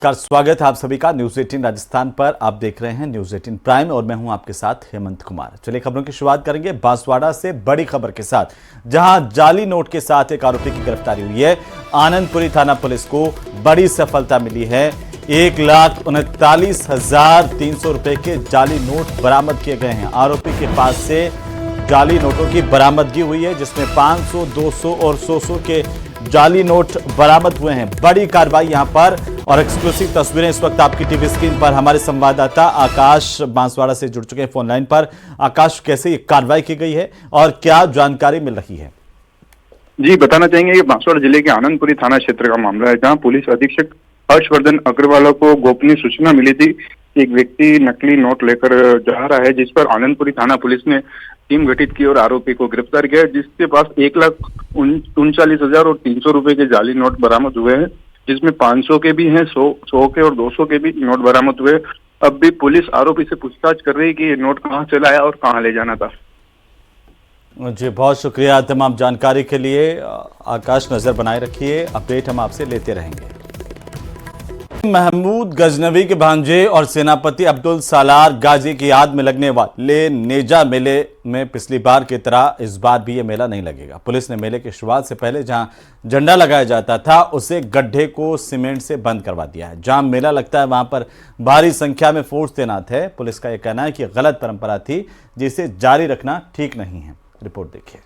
का स्वागत है आप सभी का न्यूज 18 राजस्थान पर। आप देख रहे हैं न्यूज 18 प्राइम और मैं हूं आपके साथ हेमंत कुमार। चलिए खबरों की शुरुआत करेंगे बांसवाड़ा से बड़ी खबर के साथ, जहां जाली नोट के साथ एक आरोपी की गिरफ्तारी हुई है। आनंदपुरी थाना पुलिस को बड़ी सफलता मिली है। 1,39,300 रुपए के जाली नोट बरामद किए गए हैं। आरोपी के पास से जाली नोटों की बरामदगी हुई है, जिसमें 500, 200 और 100 के जाली नोट बरामद हुए हैं। बड़ी कार्रवाई यहां पर और एक्सक्लूसिव तस्वीरें इस वक्त आपकी टीवी स्क्रीन पर। हमारे संवाददाता आकाश बांसवाड़ा से जुड़ चुके हैं फोन लाइन पर। आकाश, कैसे ये कार्रवाई की गई है और क्या जानकारी मिल रही है? जी, बताना चाहेंगे कि बांसवाड़ा जिले के आनंदपुरी थाना क्षेत्र का मामला है, जहां पुलिस अधीक्षक हर्षवर्धन अग्रवाल को गोपनीय सूचना मिली थी कि एक व्यक्ति नकली नोट लेकर जा रहा है, जिस पर आनंदपुरी थाना पुलिस ने टीम गठित की और आरोपी को गिरफ्तार किया, जिसके पास 1,39,300 रुपए के जाली नोट बरामद हुए हैं, जिसमें 500 के भी हैं, 100 के और 200 के भी नोट बरामद हुए। अब भी पुलिस आरोपी से पूछताछ कर रही है कि ये नोट कहां से लाया और कहां ले जाना था। जी, बहुत शुक्रिया तमाम जानकारी के लिए आकाश। नजर बनाए रखिए, अपडेट हम आपसे लेते रहेंगे। महमूद गजनवी के भांजे और सेनापति अब्दुल सालार गाजी की याद में लगने वाले नेजा मेले में पिछली बार की तरह इस बार भी ये मेला नहीं लगेगा। पुलिस ने मेले की शुरुआत से पहले जहां झंडा लगाया जाता था, उसे गड्ढे को सीमेंट से बंद करवा दिया है। जहां मेला लगता है वहां पर भारी संख्या में फोर्स तैनात है। पुलिस का यह कहना है कि गलत परंपरा थी, जिसे जारी रखना ठीक नहीं है। रिपोर्ट देखिए।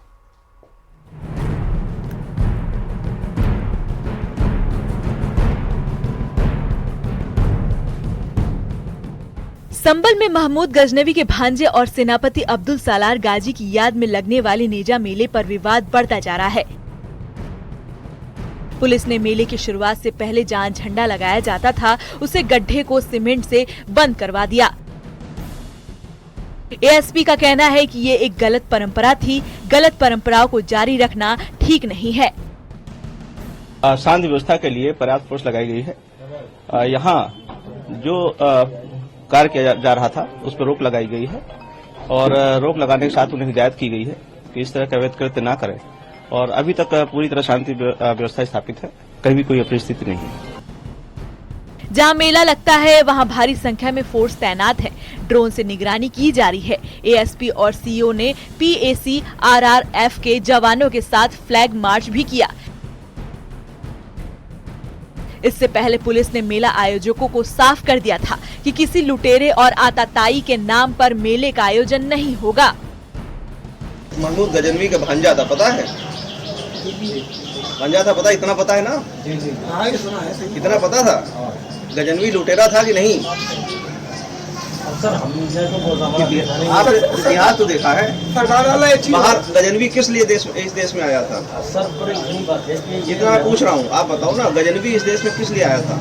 संबल में महमूद गजनवी के भांजे और सेनापति अब्दुल सालार गाजी की याद में लगने वाले नेजा मेले पर विवाद बढ़ता जा रहा है। पुलिस ने मेले की शुरुआत से पहले जहां झंडा लगाया जाता था, उसे गड्ढे को सीमेंट से बंद करवा दिया। एएसपी का कहना है कि ये एक गलत परंपरा थी, गलत परंपराओं को जारी रखना ठीक नहीं है। शांति व्यवस्था के लिए पर्याप्त फोर्स लगाई गई है। यहाँ जो कार्य किया जा रहा था उस पर रोक लगाई गई है और रोक लगाने के साथ उन्हें हिदायत की गई है कि इस तरह का अवैध कृत्य न करें। और अभी तक पूरी तरह शांति व्यवस्था स्थापित है, कहीं भी कोई अपरिस्थिति नहीं है। जहां मेला लगता है वहां भारी संख्या में फोर्स तैनात है। ड्रोन से निगरानी की जा रही है। एएसपी और सीओ ने पीएसी आरआरएफ के जवानों के साथ फ्लैग मार्च भी किया। इससे पहले पुलिस ने मेला आयोजकों को साफ कर दिया था कि किसी लुटेरे और आताताई के नाम पर मेले का आयोजन नहीं होगा। महमूद गजनवी का भांजा था, पता है? भांजा था, पता, इतना पता है ना? इतना पता था? गजनवी लुटेरा था कि नहीं? इतिहास तो देखा है। बाहर गजनवी किस लिए इस देश में आया था? जितना मैं पूछ रहा हूँ आप बताओ ना, गजनवी इस देश में किस लिए आया था?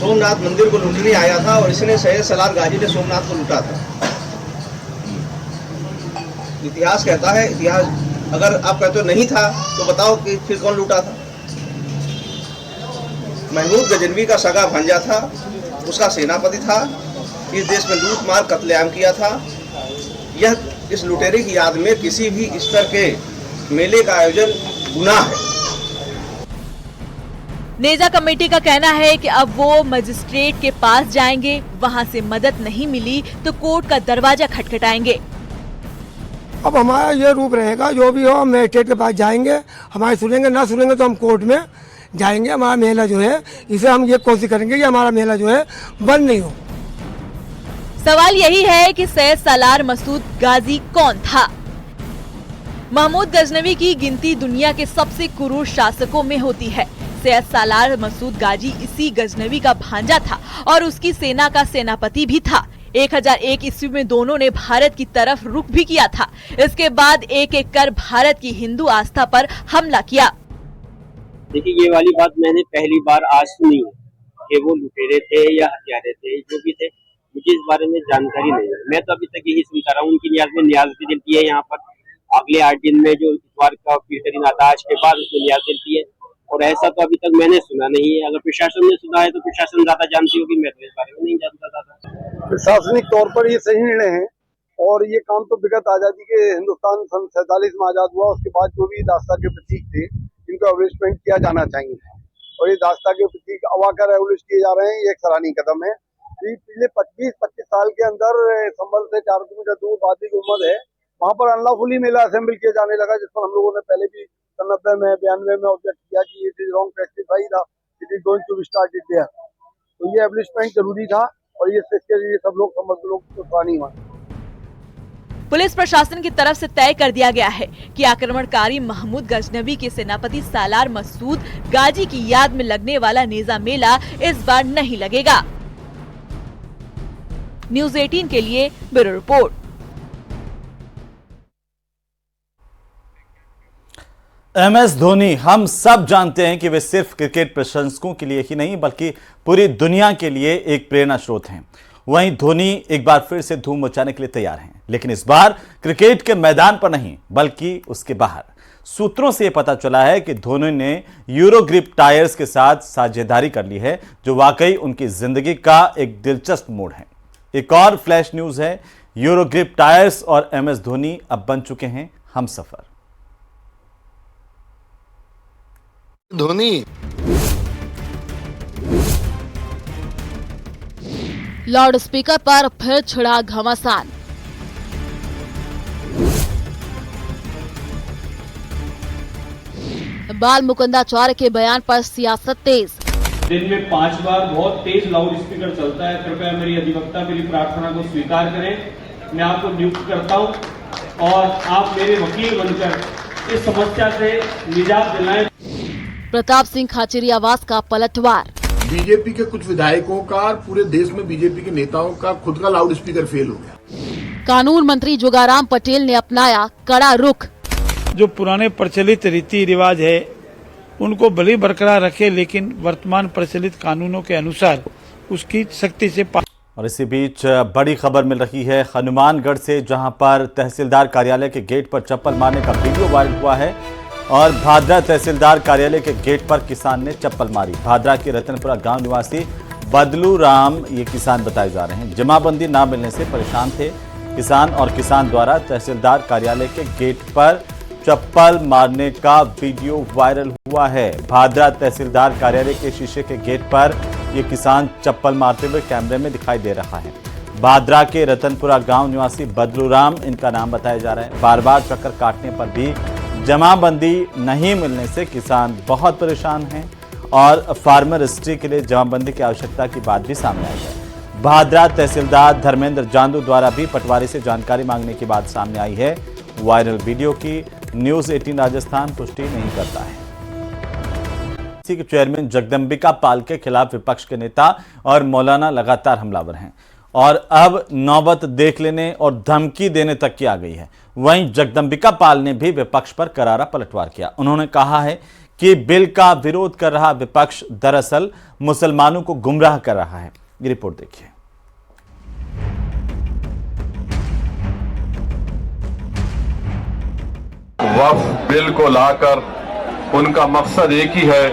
सोमनाथ मंदिर को लूटने आया था और इसने सैयद सलार गाजी ने सोमनाथ को लूटा था। इतिहास कहता है, इतिहास अगर आप कहते हो नहीं था तो बताओ कि फिर कौन लूटा था? महमूद गजनवी का सगा भांजा था, उसका सेनापति था, इस देश में लूट मार कत्लेआम किया था। यह इस लुटेरे की याद में किसी भी स्तर के मेले का आयोजन गुनाह है। नेजा कमेटी का कहना है कि अब वो मजिस्ट्रेट के पास जाएंगे, वहां से मदद नहीं मिली तो कोर्ट का दरवाजा खटखटाएंगे। अब हमारा ये रूप रहेगा, जो भी हो हम मजिस्ट्रेट के पास जाएंगे, हमारे सुनेंगे, ना सुनेंगे तो हम कोर्ट में जाएंगे। हमारा मेला जो है, इसे हम ये कोशिश करेंगे कि हमारा मेला जो है बंद नहीं हो। सवाल यही है कि सैयद सालार मसूद गाजी कौन था? महमूद गजनवी की गिनती दुनिया के सबसे क्रूर शासकों में होती है। सैयद सालार मसूद गाजी इसी गजनवी का भांजा था और उसकी सेना का सेनापति भी था। 1001 ईस्वी में दोनों ने भारत की तरफ रुख भी किया था। इसके बाद एक एक कर भारत की हिंदू आस्था पर हमला किया। देखिए, ये वाली बात मैंने पहली बार आज सुनी है कि वो लुटेरे थे या हत्यारे थे, जो भी थे। मुझे इस बारे में जानकारी नहीं है। मैं तो अभी तक यही सुनता रहा हूँ। उनकी न्याज में न्याज भी दिलती है यहाँ पर। अगले 8 दिन में जो इतवार का पीछे दिन आता है, आज के बाद उसमें न्याज दिलती है। और ऐसा तो अभी तक मैंने सुना नहीं है। अगर प्रशासन ने सुना है तो प्रशासन ज्यादा जानती होगी, मैं तो इस बारे में नहीं जानता था। प्रशासनिक तौर पर ये सही निर्णय है और ये काम तो विगत आजादी के हिंदुस्तान सन 47 में आजाद हुआ, उसके बाद जो भी दास्ता के प्रतीक थे, इनका अवेस्टमेंट किया जाना चाहिए। और ये दास्ता के प्रतीक अवाकर रेवोल्यूश किए जा रहे हैं, ये एक सराहनीय कदम है। पिछले 25 साल के अंदर संभल से 4 किलोमीटर दूर बादी गुम्बद है, वहाँ पर अनलॉफुली मेला असेंबल किया जाने लगा, जिस पर हम लोगों ने पहले भी 90 में 92 में ऑब्जेक्ट किया कि इट इज रॉन्ग प्रैक्टिस भाई था, it is going to be started there. तो ये एब्लिशमेंट जरूरी था और ये सब लोग संभल के लोग तो सराहनीय हुआ। पुलिस प्रशासन की तरफ से तय कर दिया गया है कि आक्रमणकारी महमूद गजनवी के सेनापति सालार मसूद गाजी की याद में लगने वाला नेजा मेला इस बार नहीं लगेगा। न्यूज़ 18 के लिए ब्यूरो रिपोर्ट। MS धोनी, हम सब जानते हैं कि वे सिर्फ क्रिकेट प्रशंसकों के लिए ही नहीं बल्कि पूरी दुनिया के लिए एक प्रेरणा स्रोत हैं। वहीं धोनी एक बार फिर से धूम मचाने के लिए तैयार हैं, लेकिन इस बार क्रिकेट के मैदान पर नहीं बल्कि उसके बाहर। सूत्रों से यह पता चला है कि धोनी ने यूरोग्रिप टायर्स के साथ साझेदारी कर ली है, जो वाकई उनकी जिंदगी का एक दिलचस्प मोड़ है। एक और फ्लैश न्यूज है, यूरोग्रिप टायर्स और MS धोनी अब बन चुके हैं हमसफर। धोनी लाउड स्पीकर पर फिर छिड़ा घमासान। बाल मुकुंदाचार्य के बयान पर सियासत तेज। दिन में 5 बार बहुत तेज लाउड स्पीकर चलता है, कृपया मेरी अधिवक्ता मेरी प्रार्थना को स्वीकार करें। मैं आपको नियुक्त करता हूं और आप मेरे वकील बनकर इस समस्या से निजात दिलाएं। प्रताप सिंह खाचरियावास का पलटवार। बीजेपी के कुछ विधायकों का और पूरे देश में बीजेपी के नेताओं का खुद का लाउड स्पीकर फेल हो गया। कानून मंत्री जोगाराम पटेल ने अपनाया कड़ा रुख। जो पुराने प्रचलित रीति रिवाज है उनको भले ही बरकरार रखे, लेकिन वर्तमान प्रचलित कानूनों के अनुसार उसकी सख्ती से और इसी बीच बड़ी खबर मिल रही है हनुमानगढ़ से, जहां पर तहसीलदार कार्यालय के गेट पर चप्पल मारने का वीडियो वायरल हुआ है और भादरा तहसीलदार कार्यालय के गेट पर किसान ने चप्पल मारी। भादरा के रतनपुरा गांव निवासी बदलू राम ये किसान बताए जा रहे हैं, जमाबंदी ना मिलने से परेशान थे किसान और किसान द्वारा तहसीलदार कार्यालय के गेट पर चप्पल मारने का वीडियो वायरल हुआ है। भादरा तहसीलदार कार्यालय के शीशे के गेट पर ये किसान चप्पल मारते हुए कैमरे में दिखाई दे रहा है। भादरा के रतनपुरा गांव निवासी बदलू राम इनका नाम बताया जा रहा है। बार बार चक्कर काटने पर भी जमाबंदी नहीं मिलने से किसान बहुत परेशान हैं और फार्मर रजिस्ट्री के लिए जमाबंदी की आवश्यकता की बात भी सामने आई है। भादरा तहसीलदार धर्मेंद्र जांदू द्वारा भी पटवारी से जानकारी मांगने की बात सामने आई है। वायरल वीडियो की न्यूज़ 18 राजस्थान पुष्टि नहीं करता है। के चेयरमैन जगदम्बिका पाल के खिलाफ विपक्ष के नेता और मौलाना लगातार हमलावर हैं और अब नौबत देख लेने और धमकी देने तक की आ गई है। वहीं जगदम्बिका पाल ने भी विपक्ष पर करारा पलटवार किया। उन्होंने कहा है कि बिल का विरोध कर रहा विपक्ष दरअसल मुसलमानों को गुमराह कर रहा है। ये रिपोर्ट देखिए। वक्फ बिल को लाकर उनका मकसद एक ही है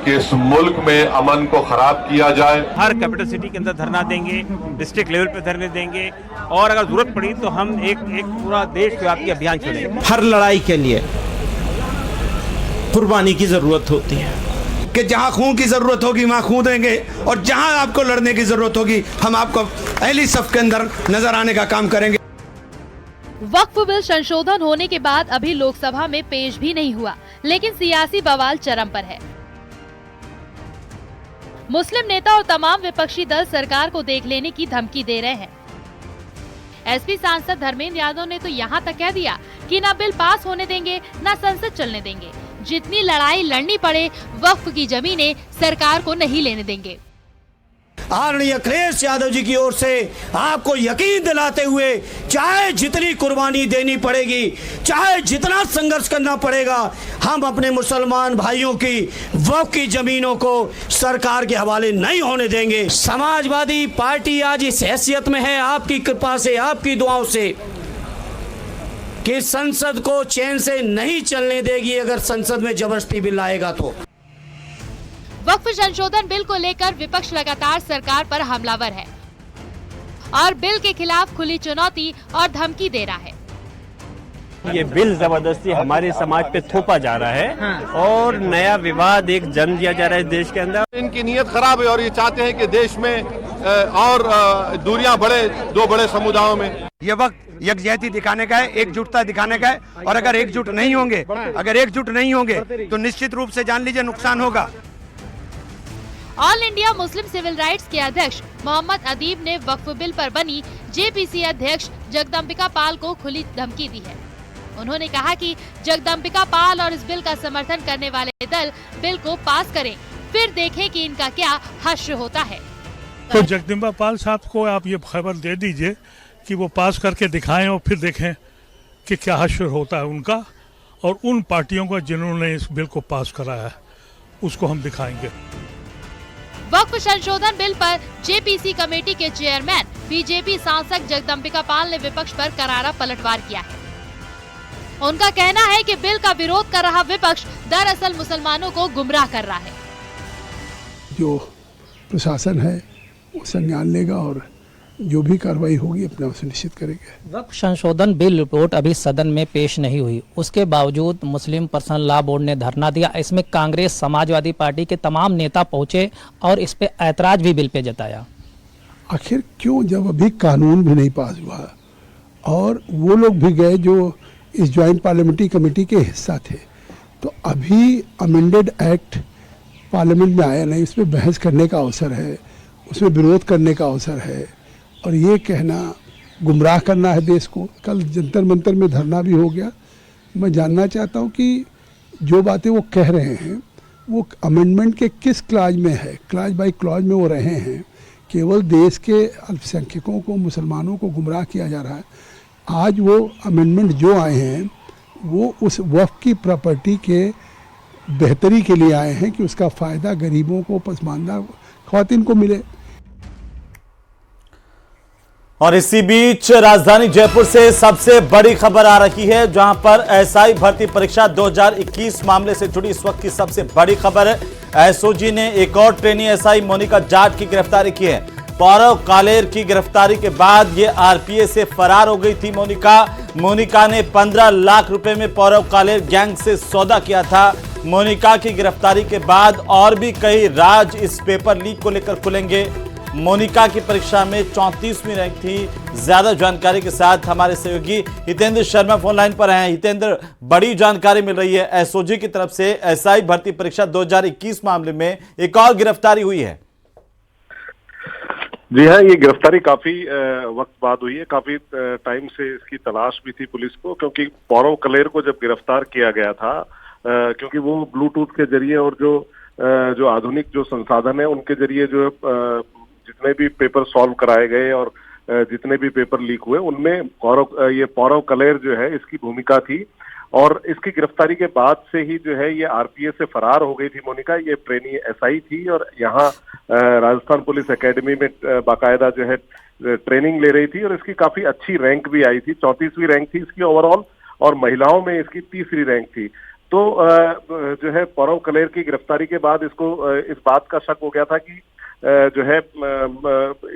कि इस मुल्क में अमन को खराब किया जाए। हर कैपिटल सिटी के अंदर धरना देंगे, डिस्ट्रिक्ट लेवल पे धरने देंगे और अगर जरूरत पड़ी तो हम एक पूरा देशव्यापी अभियान चलाएंगे। हर लड़ाई के लिए कुर्बानी की जरूरत होती है कि जहां खून की जरूरत होगी वहां खून देंगे और जहां आपको लड़ने की जरूरत होगी हम आपको पहली सफ के अंदर नजर आने का काम करेंगे। वक्फ बिल संशोधन होने के बाद अभी लोकसभा में पेश भी नहीं हुआ, लेकिन सियासी बवाल चरम पर है। मुस्लिम नेता और तमाम विपक्षी दल सरकार को देख लेने की धमकी दे रहे हैं। एसपी सांसद धर्मेंद्र यादव ने तो यहाँ तक कह दिया कि न बिल पास होने देंगे न संसद चलने देंगे, जितनी लड़ाई लड़नी पड़े वक्फ की जमीनें सरकार को नहीं लेने देंगे। आदरणीय अखिलेश यादव जी की ओर से आपको यकीन दिलाते हुए चाहे जितनी कुर्बानी देनी पड़ेगी, चाहे जितना संघर्ष करना पड़ेगा, हम अपने मुसलमान भाइयों की वक्फ की जमीनों को सरकार के हवाले नहीं होने देंगे। समाजवादी पार्टी आज इस हैसियत में है आपकी कृपा से, आपकी दुआओं से, कि संसद को चैन से नहीं चलने देगी अगर संसद में जबरदस्ती बिल आएगा तो। वक्फ संशोधन बिल को लेकर विपक्ष लगातार सरकार पर हमलावर है और बिल के खिलाफ खुली चुनौती और धमकी दे रहा है। ये बिल जबरदस्ती हमारे समाज पे थोपा जा रहा है और नया विवाद एक जन्म दिया जा रहा है देश के अंदर। इनकी नीयत खराब है और ये चाहते हैं कि देश में और दूरियां बढ़े दो बड़े समुदायों में। ये वक्त यकजहती दिखाने का है, एकजुटता दिखाने का है, और अगर एकजुट नहीं होंगे तो निश्चित रूप से जान लीजिए नुकसान होगा। All India Muslim civil rights के अध्यक्ष मोहम्मद अदीब ने वक्फ बिल पर बनी जेपीसी अध्यक्ष जगदम्बिका पाल को खुली धमकी दी है। उन्होंने कहा कि जगदम्बिका पाल और इस बिल का समर्थन करने वाले दल बिल को पास करें, फिर देखें कि इनका क्या हश्र होता है। तो जगदम्बिका पाल साहब को आप ये खबर दे दीजिए कि वो पास करके दिखाएं और फिर देखें कि क्या हश्र होता है उनका, और उन पार्टियों का जिन्होंने इस बिल को पास कराया है उसको हम दिखाएंगे। वक्फ संशोधन बिल पर जेपीसी कमेटी के चेयरमैन बीजेपी सांसद जगदम्बिका पाल ने विपक्ष पर करारा पलटवार किया है। उनका कहना है कि बिल का विरोध कर रहा विपक्ष दरअसल मुसलमानों को गुमराह कर रहा है। जो प्रशासन है वो संज्ञान लेगा और जो भी कार्रवाई होगी अपना सुनिश्चित करेंगे। वक्फ संशोधन बिल रिपोर्ट अभी सदन में पेश नहीं हुई, उसके बावजूद मुस्लिम पर्सनल लॉ बोर्ड ने धरना दिया। इसमें कांग्रेस, समाजवादी पार्टी के तमाम नेता पहुंचे और इस पे ऐतराज भी बिल पे जताया। आखिर क्यों, जब अभी कानून भी नहीं पास हुआ और वो लोग भी गए जो इस ज्वाइंट पार्लियामेंट्री कमेटी के हिस्सा थे, तो अभी अमेंडेड एक्ट पार्लियामेंट में आया नहीं, उसमें बहस करने का अवसर है, उसमें विरोध करने का अवसर है, और ये कहना गुमराह करना है देश को। कल जंतर मंतर में धरना भी हो गया। मैं जानना चाहता हूँ कि जो बातें वो कह रहे हैं वो अमेंडमेंट के किस क्लाज में है, क्लाज बाय क्लाज में वो रहे हैं। केवल देश के अल्पसंख्यकों को, मुसलमानों को गुमराह किया जा रहा है। आज वो अमेंडमेंट जो आए हैं वो उस वक्फ की प्रॉपर्टी के बेहतरी के लिए आए हैं कि उसका फ़ायदा गरीबों को, पसमानदा ख़वातीन को मिले। और इसी बीच राजधानी जयपुर से सबसे बड़ी खबर आ रही है, जहां पर एसआई भर्ती परीक्षा 2021 मामले से जुड़ी इस वक्त की सबसे बड़ी खबर है। एसओजी ने एक और ट्रेनी एसआई मोनिका जाट की गिरफ्तारी की है। पौरव कालेर की गिरफ्तारी के बाद ये आरपीए से फरार हो गई थी मोनिका ने 15 लाख रुपए में पौरव कालेर गैंग से सौदा किया था। मोनिका की गिरफ्तारी के बाद और भी कई राज इस पेपर लीक को लेकर खुलेंगे। मोनिका की परीक्षा में 34वीं रैंक थी। ज्यादा जानकारी के साथ हमारे सहयोगी हितेंद्र शर्मा फोन लाइन पर हैं। हितेंद्र, बड़ी जानकारी मिल रही है, एसओजी की तरफ से एसआई भर्ती परीक्षा 2021 मामले में एक और गिरफ्तारी हुई है। जी हाँ, ये गिरफ्तारी काफी वक्त बाद हुई है। काफी टाइम से इसकी तलाश भी थी पुलिस को, क्योंकि पौरव कलेर को जब गिरफ्तार किया गया था, क्योंकि वो ब्लूटूथ के जरिए और जो आधुनिक जो संसाधन है उनके जरिए जो जितने भी पेपर सॉल्व कराए गए और जितने भी पेपर लीक हुए उनमें पौरव कलेर जो है इसकी भूमिका थी। और इसकी गिरफ्तारी के बाद से ही जो है ये आरपीए से फरार हो गई थी मोनिका। ये ट्रेनी एसआई थी और यहाँ राजस्थान पुलिस एकेडमी में बाकायदा जो है ट्रेनिंग ले रही थी और इसकी काफी अच्छी रैंक भी आई थी। 34वीं रैंक थी इसकी ओवरऑल और महिलाओं में इसकी 3री रैंक थी। तो जो है पौरव कलेर की गिरफ्तारी के बाद इसको इस बात का शक हो गया था कि जो है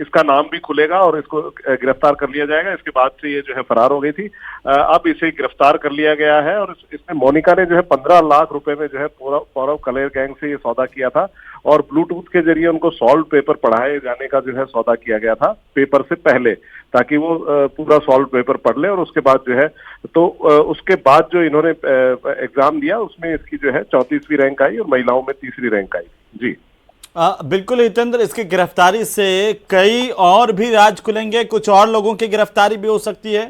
इसका नाम भी खुलेगा और इसको गिरफ्तार कर लिया जाएगा। इसके बाद से ये जो है फरार हो गई थी। अब इसे गिरफ्तार कर लिया गया है और इसमें मोनिका ने जो है 15 लाख रुपए में जो है पौरव कलेर गैंग से ये सौदा किया था और ब्लूटूथ के जरिए उनको सॉल्व पेपर पढ़ाए जाने का जो है सौदा किया गया था पेपर से पहले, ताकि वो पूरा सॉल्व पेपर पढ़ ले। और उसके बाद जो है तो उसके बाद जो इन्होंने एग्जाम दिया उसमें इसकी जो है 34वीं रैंक आई और महिलाओं में 3री रैंक आई। जी बिल्कुल हितेंद्र, इसकी गिरफ्तारी से कई और भी राज खुलेंगे, कुछ और लोगों की गिरफ्तारी भी हो सकती है।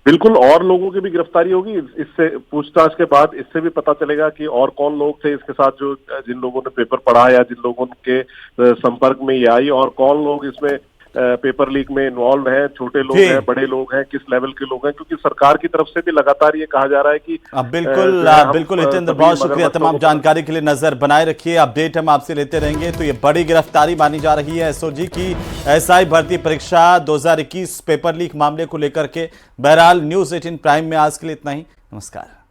बिल्कुल, और लोगों की भी गिरफ्तारी होगी। इससे पूछताछ के बाद इससे भी पता चलेगा कि और कौन लोग थे इसके साथ, जो जिन लोगों ने पेपर पढ़ा या जिन लोगों के संपर्क में ये आई, और कौन लोग इसमें पेपर लीक में इन्वॉल्व हैं, छोटे लोग हैं, बड़े लोग हैं, किस लेवल के लोग हैं, क्योंकि सरकार की तरफ से भी लगातार ये कहा जा रहा है कि बिल्कुल हितेंद्र, बहुत शुक्रिया तमाम जानकारी के लिए। नजर बनाए रखिए, अपडेट हम आपसे लेते रहेंगे। तो ये बड़ी गिरफ्तारी मानी जा रही है एसओजी की एसआई भर्ती परीक्षा 2021 पेपर लीक मामले को लेकर के। बहरहाल न्यूज़ 18 प्राइम में आज के लिए इतना ही। नमस्कार।